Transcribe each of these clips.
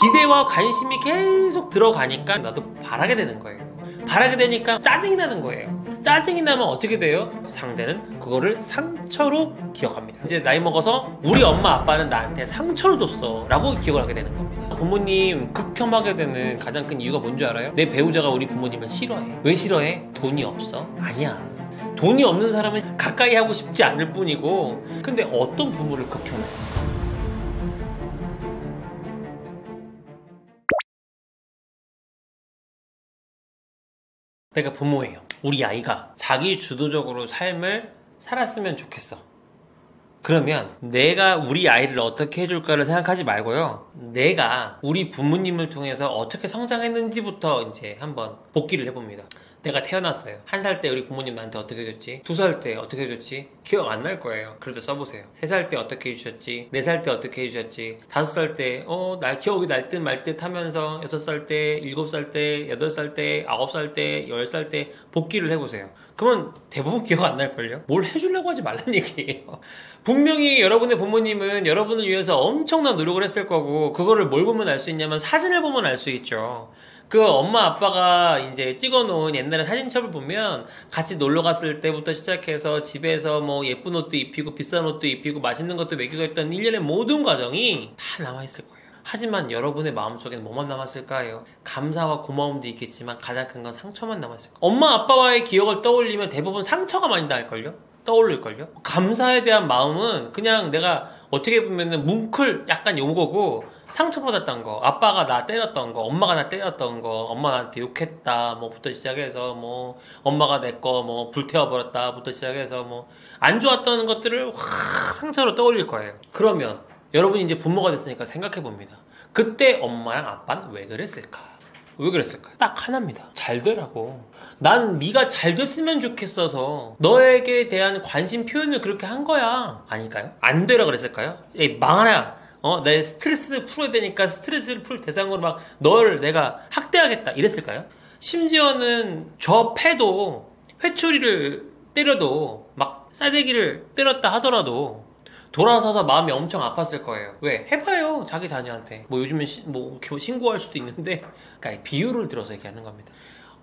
기대와 관심이 계속 들어가니까 나도 바라게 되는 거예요. 바라게 되니까 짜증이 나는 거예요. 짜증이 나면 어떻게 돼요? 상대는 그거를 상처로 기억합니다. 이제 나이 먹어서 우리 엄마 아빠는 나한테 상처를 줬어 라고 기억을 하게 되는 겁니다. 부모님 극혐하게 되는 가장 큰 이유가 뭔지 알아요? 내 배우자가 우리 부모님을 싫어해. 왜 싫어해? 돈이 없어? 아니야. 돈이 없는 사람은 가까이 하고 싶지 않을 뿐이고, 근데 어떤 부모를 극혐해? 내가 부모예요. 우리 아이가 자기 주도적으로 삶을 살았으면 좋겠어. 그러면 내가 우리 아이를 어떻게 해줄까를 생각하지 말고요. 내가 우리 부모님을 통해서 어떻게 성장했는지부터 이제 한번 복기를 해봅니다. 내가 태어났어요. 1살 때 우리 부모님 나한테 어떻게 해줬지? 2살 때 어떻게 해줬지? 기억 안 날 거예요. 그래도 써보세요. 3살 때 어떻게 해주셨지? 4살 때 어떻게 해주셨지? 5살 때 날 기억이 날 듯 말 듯 하면서 6살 때, 7살 때, 8살 때, 9살 때, 10살 때 복기를 해보세요. 그러면 대부분 기억 안 날걸요? 뭘 해주려고 하지 말란 얘기예요. 분명히 여러분의 부모님은 여러분을 위해서 엄청난 노력을 했을 거고, 그거를 뭘 보면 알 수 있냐면 사진을 보면 알 수 있죠. 그 엄마 아빠가 이제 찍어놓은 옛날에 사진첩을 보면 같이 놀러 갔을 때부터 시작해서 집에서 뭐 예쁜 옷도 입히고 비싼 옷도 입히고 맛있는 것도 먹이고 했던 일련의 모든 과정이 다 남아있을 거예요. 하지만 여러분의 마음속에는 뭐만 남았을까요? 감사와 고마움도 있겠지만 가장 큰 건 상처만 남았을 거예요. 엄마 아빠와의 기억을 떠올리면 대부분 상처가 많이 나올걸요? 떠올릴걸요? 감사에 대한 마음은 그냥 내가 어떻게 보면은 뭉클 약간 요거고, 상처받았던 거, 아빠가 나 때렸던 거, 엄마가 나 때렸던 거, 엄마 나한테 욕했다 뭐부터 시작해서 뭐 엄마가 내 거 뭐 불태워버렸다 부터 시작해서 뭐 안 좋았던 것들을 확 상처로 떠올릴 거예요. 그러면 여러분이 이제 부모가 됐으니까 생각해봅니다. 그때 엄마랑 아빠는 왜 그랬을까? 왜 그랬을까요? 딱 하나입니다. 잘 되라고. 난 네가 잘 됐으면 좋겠어서 너에게 대한 관심 표현을 그렇게 한 거야. 아닐까요? 안 되라 그랬을까요? 에이 망하라. 내 스트레스 풀어야 되니까 스트레스를 풀 대상으로 막 널 내가 학대하겠다 이랬을까요? 심지어는 저 패도 회초리를 때려도 막 싸대기를 때렸다 하더라도 돌아서서 마음이 엄청 아팠을 거예요. 왜? 해봐요. 자기 자녀한테. 뭐 요즘은 뭐 신고할 수도 있는데, 그러니까 비유를 들어서 얘기하는 겁니다.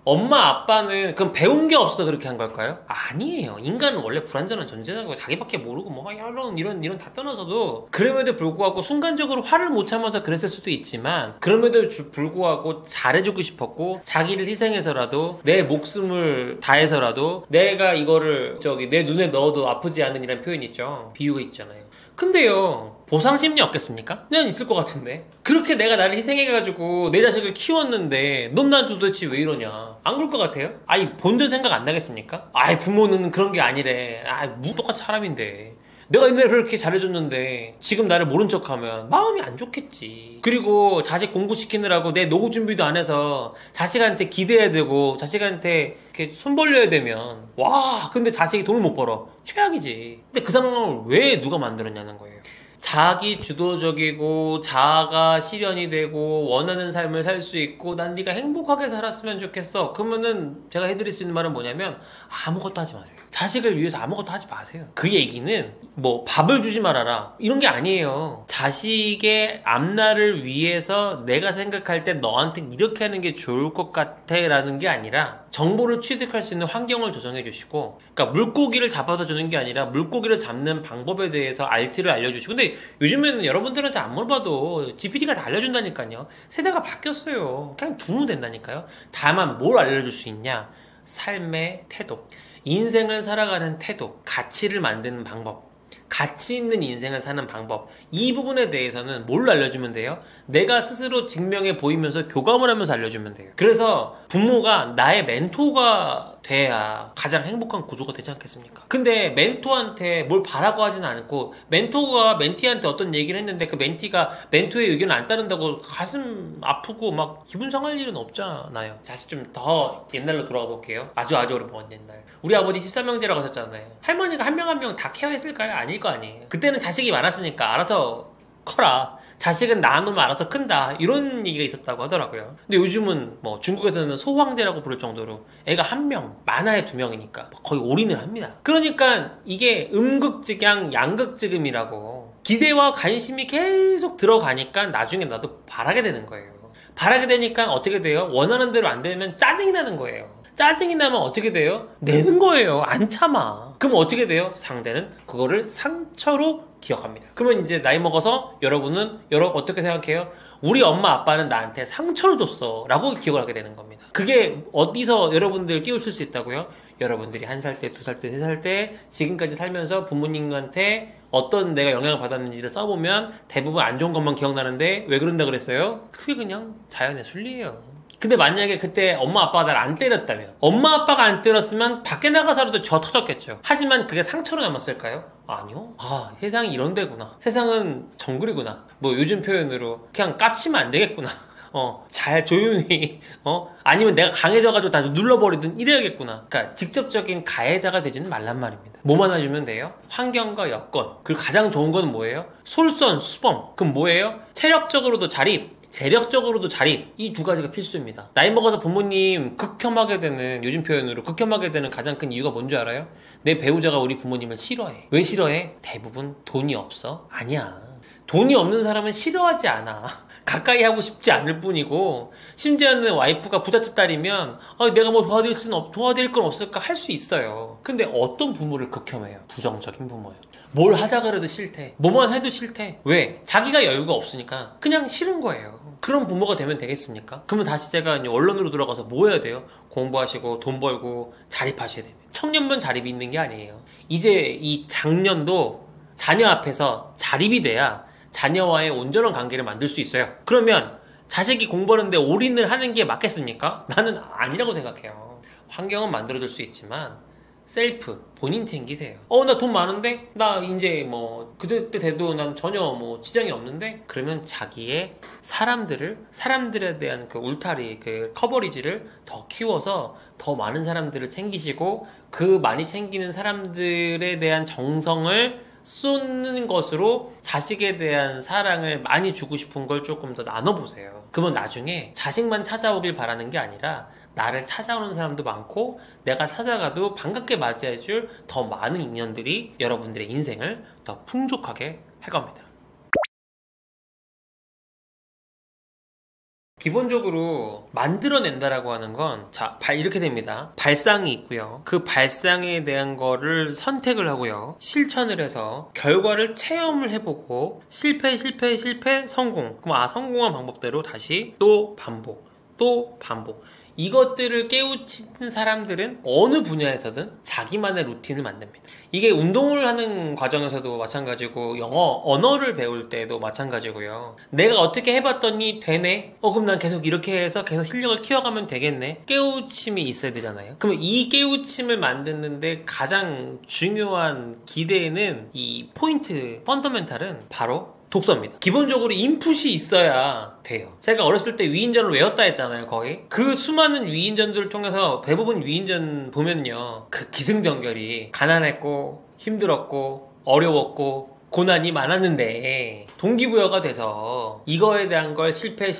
엄마 아빠는 그럼 배운 게 없어서 그렇게 한 걸까요? 아니에요. 인간은 원래 불완전한 존재라고, 자기밖에 모르고 뭐 이런 다 떠나서도, 그럼에도 불구하고 순간적으로 화를 못 참아서 그랬을 수도 있지만, 그럼에도 불구하고 잘해주고 싶었고 자기를 희생해서라도 내 목숨을 다해서라도 내가 이거를 내 눈에 넣어도 아프지 않은 이라는 표현이 있죠. 비유가 있잖아요. 근데요, 보상심리 없겠습니까? 그냥 있을 것 같은데. 그렇게 내가 나를 희생해가지고 내 자식을 키웠는데 넌 나한테 도대체 왜 이러냐? 안 그럴 것 같아요? 아니, 본전 생각 안 나겠습니까? 아이, 부모는 그런 게 아니래. 뭐 똑같이 사람인데. 내가 옛날에 그렇게 잘해줬는데 지금 나를 모른 척하면 마음이 안 좋겠지. 그리고 자식 공부시키느라고 내 노후 준비도 안 해서 자식한테 기대해야 되고 자식한테 이렇게 손 벌려야 되면, 와, 근데 자식이 돈을 못 벌어. 최악이지. 근데 그 상황을 왜 누가 만들었냐는 거예요. 자기 주도적이고 자아가 실현이 되고 원하는 삶을 살 수 있고 난 네가 행복하게 살았으면 좋겠어. 그러면은 제가 해드릴 수 있는 말은 뭐냐면 아무것도 하지 마세요. 자식을 위해서 아무것도 하지 마세요. 그 얘기는 뭐 밥을 주지 말아라 이런 게 아니에요. 자식의 앞날을 위해서 내가 생각할 때 너한테 이렇게 하는 게 좋을 것 같아 라는 게 아니라 정보를 취득할 수 있는 환경을 조성해 주시고, 그러니까 물고기를 잡아서 주는 게 아니라 물고기를 잡는 방법에 대해서 알티를 알려주시고. 근데 요즘에는 여러분들한테 안 물어봐도 GPT가 다 알려준다니까요. 세대가 바뀌었어요. 그냥 두면 된다니까요. 다만 뭘 알려줄 수 있냐? 삶의 태도, 인생을 살아가는 태도, 가치를 만드는 방법, 가치 있는 인생을 사는 방법, 이 부분에 대해서는 뭘 알려주면 돼요? 내가 스스로 증명해 보이면서 교감을 하면서 알려주면 돼요. 그래서 부모가 나의 멘토가 돼야 가장 행복한 구조가 되지 않겠습니까? 근데 멘토한테 뭘 바라고 하진 않고, 멘토가 멘티한테 어떤 얘기를 했는데 그 멘티가 멘토의 의견을 안 따른다고 가슴 아프고 막 기분 상할 일은 없잖아요. 다시 좀 더 옛날로 돌아가 볼게요. 아주 오래먼 옛날. 우리 아버지 13형제라고 하셨잖아요. 할머니가 한 명 한 명 다 케어했을까요? 아닐 거 아니에요. 그때는 자식이 많았으니까 알아서 커라, 자식은 낳아놓으면 알아서 큰다, 이런 얘기가 있었다고 하더라고요. 근데 요즘은 뭐 중국에서는 소황제라고 부를 정도로 애가 1명, 많아야 2명이니까 거의 올인을 합니다. 그러니까 이게 음극즉양 양극즉음이라고, 기대와 관심이 계속 들어가니까 나중에 나도 바라게 되는 거예요. 바라게 되니까 어떻게 돼요? 원하는 대로 안 되면 짜증이 나는 거예요. 짜증이 나면 어떻게 돼요? 내는 거예요. 안 참아. 그럼 어떻게 돼요? 상대는 그거를 상처로 기억합니다. 그러면 이제 나이 먹어서 여러분은 어떻게 생각해요? 우리 엄마 아빠는 나한테 상처를 줬어 라고 기억을 하게 되는 겁니다. 그게 어디서 여러분들 끼우칠 수 있다고요? 여러분들이 1살 때, 2살 때, 3살 때 지금까지 살면서 부모님한테 어떤 내가 영향을 받았는지를 써보면 대부분 안 좋은 것만 기억나는데 왜 그런다 그랬어요? 그게 그냥 자연의 순리예요. 근데 만약에 그때 엄마 아빠가 날 안 때렸다면, 엄마 아빠가 안 때렸으면 밖에 나가서라도 저 터졌겠죠. 하지만 그게 상처로 남았을까요? 아니요. 아, 세상이 이런 데구나. 세상은 정글이구나. 뭐 요즘 표현으로 그냥 깝치면 안 되겠구나. 잘 조용히, 아니면 내가 강해져가지고 다 눌러버리든 이래야겠구나. 그러니까 직접적인 가해자가 되지는 말란 말입니다. 뭐만 해주면 돼요? 환경과 여건. 그리고 가장 좋은 건 뭐예요? 솔선수범. 그럼 뭐예요? 체력적으로도 자립, 재력적으로도 자립. 이 두 가지가 필수입니다. 나이 먹어서 부모님 극혐하게 되는, 요즘 표현으로 극혐하게 되는 가장 큰 이유가 뭔지 알아요? 내 배우자가 우리 부모님을 싫어해. 왜 싫어해? 대부분 돈이 없어? 아니야. 돈이 없는 사람은 싫어하지 않아. 가까이 하고 싶지 않을 뿐이고, 심지어는 와이프가 부잣집 딸이면 내가 뭐 도와드릴 건 없을까 할 수 있어요. 근데 어떤 부모를 극혐해요? 부정적인 부모예요. 뭘 하자 그래도 싫대. 뭐만 해도 싫대. 왜? 자기가 여유가 없으니까 그냥 싫은 거예요. 그런 부모가 되면 되겠습니까? 그러면 다시 제가 이제 언론으로 들어가서 뭐 해야 돼요? 공부하시고 돈 벌고 자립하셔야 됩니다. 청년만 자립이 있는 게 아니에요. 이제 이 장년도 자녀 앞에서 자립이 돼야 자녀와의 온전한 관계를 만들 수 있어요. 그러면 자식이 공부하는데 올인을 하는 게 맞겠습니까? 나는 아니라고 생각해요. 환경은 만들어줄 수 있지만 셀프, 본인 챙기세요. 나 돈 많은데? 나 이제 뭐 그때 돼도 난 전혀 뭐 지장이 없는데? 그러면 자기의 사람들에 대한 그 울타리, 그 커버리지를 더 키워서 더 많은 사람들을 챙기시고, 그 많이 챙기는 사람들에 대한 정성을 쏟는 것으로 자식에 대한 사랑을 많이 주고 싶은 걸 조금 더 나눠보세요. 그러면 나중에 자식만 찾아오길 바라는 게 아니라 나를 찾아오는 사람도 많고, 내가 찾아가도 반갑게 맞이해줄 더 많은 인연들이 여러분들의 인생을 더 풍족하게 할 겁니다. 기본적으로 만들어낸다라고 하는 건, 이렇게 됩니다. 발상이 있고요. 그 발상에 대한 거를 선택을 하고요. 실천을 해서 결과를 체험을 해보고, 실패, 성공. 그럼 성공한 방법대로 다시 또 반복. 이것들을 깨우치는 사람들은 어느 분야에서든 자기만의 루틴을 만듭니다. 이게 운동을 하는 과정에서도 마찬가지고, 언어를 배울 때도 마찬가지고요. 내가 어떻게 해봤더니 되네? 그럼 난 계속 이렇게 해서 계속 실력을 키워가면 되겠네? 깨우침이 있어야 되잖아요. 그러면 이 깨우침을 만드는데 가장 중요한 기대는, 이 포인트, 펀더멘탈은 바로 독서입니다. 기본적으로 인풋이 있어야 돼요. 제가 어렸을 때 위인전을 외웠다 했잖아요, 거의. 그 수많은 위인전들을 통해서 대부분 위인전 보면요, 그 기승전결이 가난했고 힘들었고 어려웠고 고난이 많았는데 동기부여가 돼서 이거에 대한 걸 실패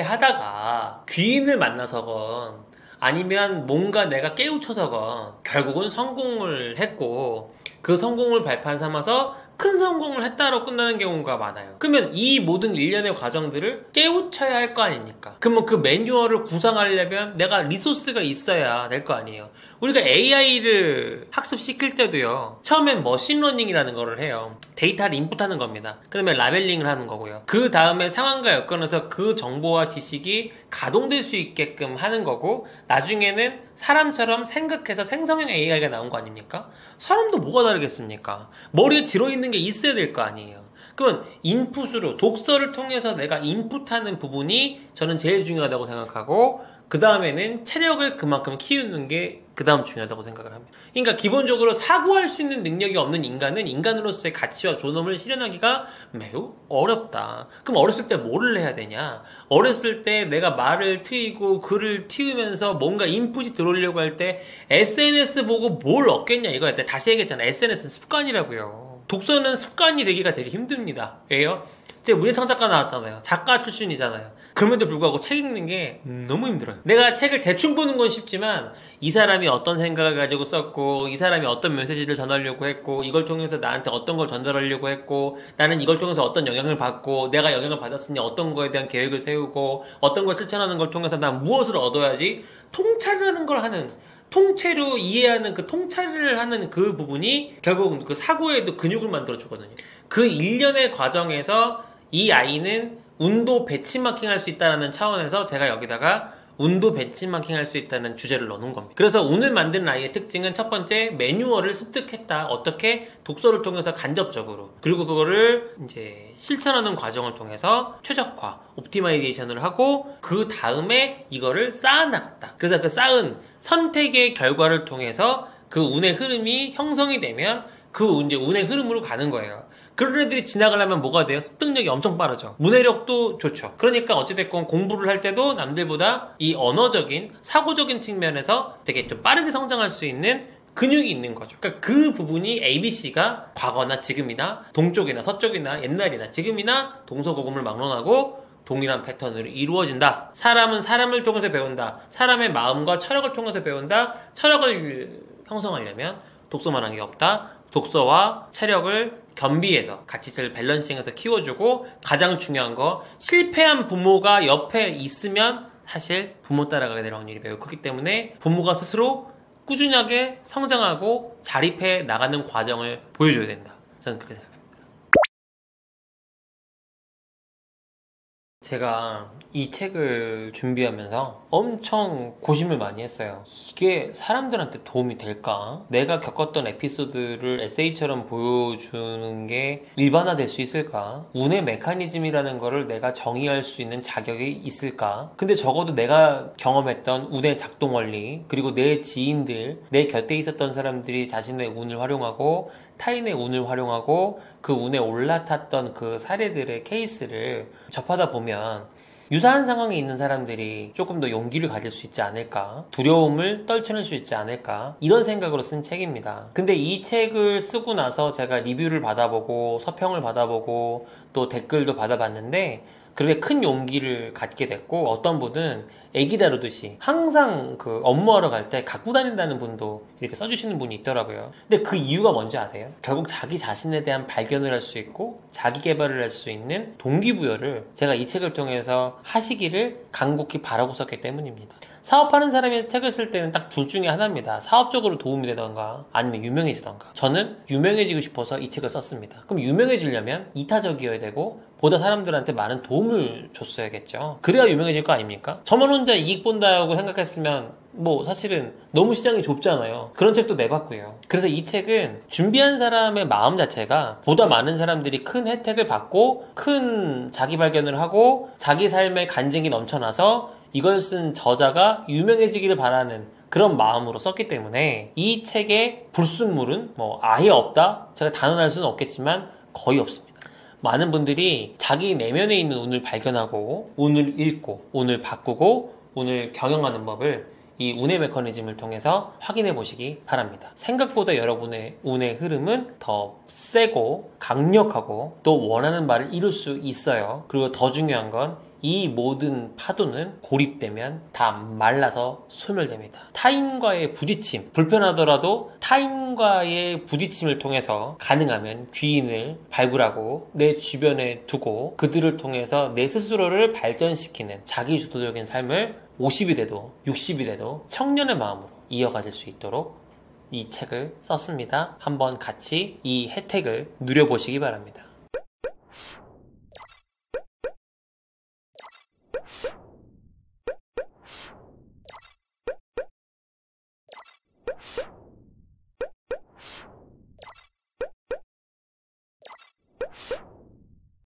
하다가 귀인을 만나서건 아니면 뭔가 내가 깨우쳐서건 결국은 성공을 했고, 그 성공을 발판 삼아서 큰 성공을 했다로 끝나는 경우가 많아요. 그러면 이 모든 일련의 과정들을 깨우쳐야 할 거 아닙니까? 그러면 그 매뉴얼을 구상하려면 내가 리소스가 있어야 될 거 아니에요. 우리가 AI를 학습시킬 때도요, 처음엔 머신러닝이라는 거를 해요. 데이터를 인풋하는 겁니다. 그 다음에 라벨링을 하는 거고요. 그 다음에 상황과 여건에서 그 정보와 지식이 가동될 수 있게끔 하는 거고, 나중에는 사람처럼 생각해서 생성형 AI가 나온 거 아닙니까? 사람도 뭐가 다르겠습니까? 머리에 들어있는 게 있어야 될 거 아니에요. 그러면 인풋으로, 독서를 통해서 내가 인풋하는 부분이 저는 제일 중요하다고 생각하고, 그 다음에는 체력을 그만큼 키우는 게 그 다음 중요하다고 생각을 합니다. 그러니까 기본적으로 사고할 수 있는 능력이 없는 인간은 인간으로서의 가치와 존엄을 실현하기가 매우 어렵다. 그럼 어렸을 때 뭐를 해야 되냐? 어렸을 때 내가 말을 트이고 글을 틔우면서 뭔가 인풋이 들어오려고 할 때 SNS 보고 뭘 얻겠냐 이거야. 다시 얘기했잖아. SNS는 습관이라고요. 독서는 습관이 되기가 되게 힘듭니다. 왜요? 제가 문예창 작가 나왔잖아요. 작가 출신이잖아요. 그럼에도 불구하고 책 읽는 게 너무 힘들어요. 내가 책을 대충 보는 건 쉽지만 이 사람이 어떤 생각을 가지고 썼고 이 사람이 어떤 메시지를 전하려고 했고 이걸 통해서 나한테 어떤 걸 전달하려고 했고 나는 이걸 통해서 어떤 영향을 받고 내가 영향을 받았으니 어떤 거에 대한 계획을 세우고 어떤 걸 실천하는 걸 통해서 난 무엇을 얻어야지 통찰하는 걸 하는 통째로 이해하는 그 통찰을 하는 그 부분이 결국 그 사고에도 근육을 만들어 주거든요. 그 일련의 과정에서 이 아이는 운도 배치마킹 할 수 있다는 차원에서 제가 여기다가 운도 배치마킹 할 수 있다는 주제를 넣어놓은 겁니다. 그래서 운을 만드는 아이의 특징은 첫 번째 매뉴얼을 습득했다. 어떻게 독서를 통해서 간접적으로 그리고 그거를 이제 실천하는 과정을 통해서 최적화, 옵티마이제이션을 하고 그 다음에 이거를 쌓아나갔다. 그래서 그 쌓은 선택의 결과를 통해서 그 운의 흐름이 형성이 되면 그 이제 운의 흐름으로 가는 거예요. 그런 애들이 지나가려면 뭐가 돼요? 습득력이 엄청 빠르죠. 문해력도 좋죠. 그러니까 어찌됐건 공부를 할 때도 남들보다 이 언어적인, 사고적인 측면에서 되게 좀 빠르게 성장할 수 있는 근육이 있는 거죠. 그러니까 그 부분이 ABC가 과거나 지금이나 동쪽이나 서쪽이나 옛날이나 지금이나 동서고금을 막론하고 동일한 패턴으로 이루어진다. 사람은 사람을 통해서 배운다. 사람의 마음과 철학을 통해서 배운다. 철학을 형성하려면 독서만 한 게 없다. 독서와 체력을 겸비해서 같이 잘 밸런싱해서 키워주고 가장 중요한 거 실패한 부모가 옆에 있으면 사실 부모 따라가게 될 확률이 매우 크기 때문에 부모가 스스로 꾸준하게 성장하고 자립해 나가는 과정을 보여줘야 된다. 저는 그렇게 생각합니다. 제가 이 책을 준비하면서 엄청 고심을 많이 했어요. 이게 사람들한테 도움이 될까? 내가 겪었던 에피소드를 에세이처럼 보여주는 게 일반화될 수 있을까? 운의 메커니즘이라는 거를 내가 정의할 수 있는 자격이 있을까? 근데 적어도 내가 경험했던 운의 작동 원리, 그리고 내 지인들, 내 곁에 있었던 사람들이 자신의 운을 활용하고 타인의 운을 활용하고 그 운에 올라탔던 그 사례들의 케이스를 접하다 보면 유사한 상황에 있는 사람들이 조금 더 용기를 가질 수 있지 않을까, 두려움을 떨쳐낼 수 있지 않을까, 이런 생각으로 쓴 책입니다. 근데 이 책을 쓰고 나서 제가 리뷰를 받아보고 서평을 받아보고 또 댓글도 받아봤는데 그렇게 큰 용기를 갖게 됐고, 어떤 분은 애기 다루듯이 항상 그 업무하러 갈 때 갖고 다닌다는 분도 이렇게 써주시는 분이 있더라고요. 근데 그 이유가 뭔지 아세요? 결국 자기 자신에 대한 발견을 할 수 있고 자기 개발을 할 수 있는 동기부여를 제가 이 책을 통해서 하시기를 간곡히 바라고 썼기 때문입니다. 사업하는 사람이 책을 쓸 때는 딱 둘 중에 하나입니다. 사업적으로 도움이 되던가 아니면 유명해지던가. 저는 유명해지고 싶어서 이 책을 썼습니다. 그럼 유명해지려면 이타적이어야 되고 보다 사람들한테 많은 도움을 줬어야겠죠. 그래야 유명해질 거 아닙니까? 저만 혼자 이익 본다고 생각했으면 뭐 사실은 너무 시장이 좁잖아요. 그런 책도 내봤고요. 그래서 이 책은 준비한 사람의 마음 자체가 보다 많은 사람들이 큰 혜택을 받고 큰 자기 발견을 하고 자기 삶의 간증이 넘쳐나서 이걸 쓴 저자가 유명해지기를 바라는 그런 마음으로 썼기 때문에 이 책의 불순물은 뭐 아예 없다? 제가 단언할 수는 없겠지만 거의 없습니다. 많은 분들이 자기 내면에 있는 운을 발견하고 운을 읽고 운을 바꾸고 운을 경영하는 법을 이 운의 메커니즘을 통해서 확인해 보시기 바랍니다. 생각보다 여러분의 운의 흐름은 더 세고 강력하고 또 원하는 바를 이룰 수 있어요. 그리고 더 중요한 건 이 모든 파도는 고립되면 다 말라서 소멸됩니다. 타인과의 부딪힘, 불편하더라도 타인과의 부딪힘을 통해서 가능하면 귀인을 발굴하고 내 주변에 두고 그들을 통해서 내 스스로를 발전시키는 자기주도적인 삶을 50이 돼도 60이 돼도 청년의 마음으로 이어가질 수 있도록 이 책을 썼습니다. 한번 같이 이 혜택을 누려보시기 바랍니다. you